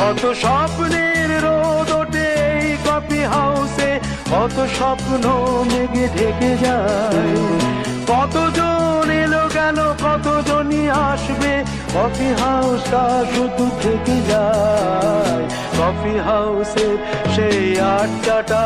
কত স্বপ্নের রোদ ওঠে এই কফি হাউসে, কত স্বপ্ন মেঘে ঢেকে যায়। কতজন এলো গেল, কতজনই আসবে, কফি হাউসটা শুধু থেকে যায়। কফি হাউসের সেই আড্ডাটা